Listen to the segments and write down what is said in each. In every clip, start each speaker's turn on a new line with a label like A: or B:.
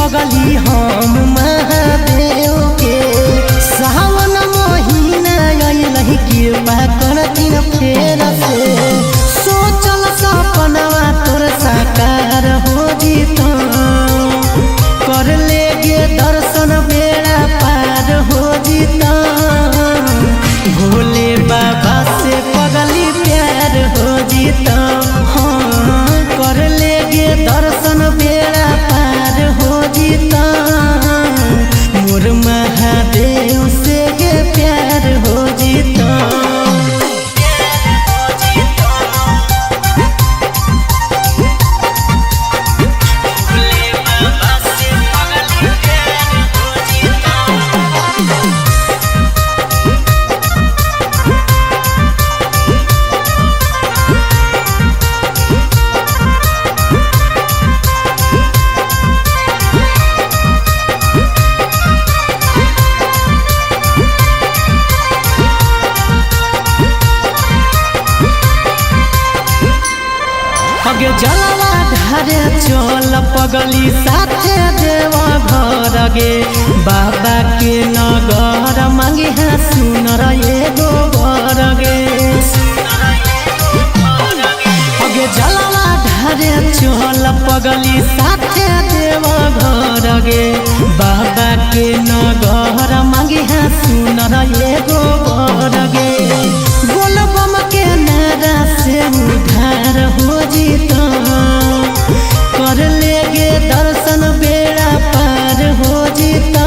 A: पगली हम महादेव के सावन महीना अइलहि कृपा करथिन फेर से सोचल सपनवा तोर साकार हो जीता कर लेगे दर्शन बेड़ा पार हो जीता भोले बाबा से पगली प्यार हो जीता हाँ कर लेगे दर्शन बेड़ा पार हो जीता मोर महादेव से गे प्यार हो जीता। अगे जलवा ढारे चल पगली साथे देवा घर गे बाबा के नगर मांगे हाँ सुनर एगो बर गे अगे जलवा ढारे चल पगली साथे देवा घर गे बाबा के नगर मांगे हाँ सुनर एगो बर गे बोलबम के नारा से उधार हो जीता कर लेगे दर्शन बेड़ा पार हो जीता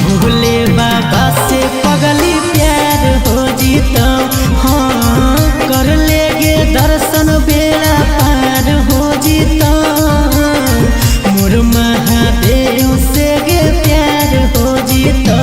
A: भोले बाबा से पगली प्यार हो जीता हाँ कर लेगे दर्शन बेड़ा पार हो जीता मोर महादेव से गे प्यार हो जीता।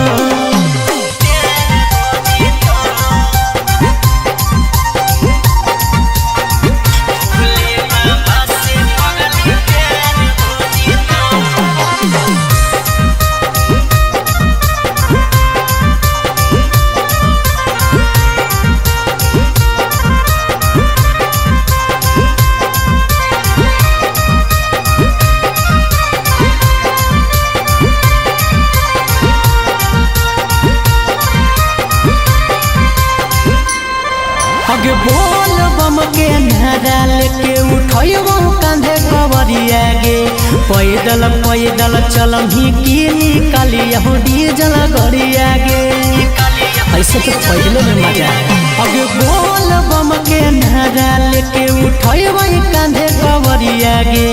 A: अगे बोल बम के नारा लेके उठैबो कांधे कवरिया गे पैदल पैदल चलही की निकाली हो डीजल गरिया गे ऐसे तो पैदल में मजा अगे बोल बम के नारा लेके उठैबो कांधे कवरिया गे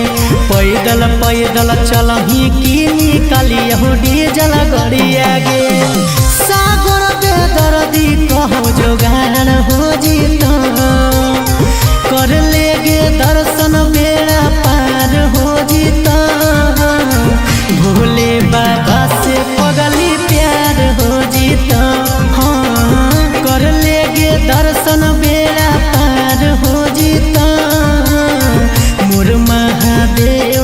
A: पैदल पैदल चलही की निकाली हो डीजल गरिया गे सागर बेदर्दी कहो जोगाड़ हो जीता कर लेगे दर्शन बेड़ा पार हो जीता भोले बाबा से पगली प्यार हो जीता हाँ कर लेगे दर्शन बेड़ा पार हो जीता मोर महादेव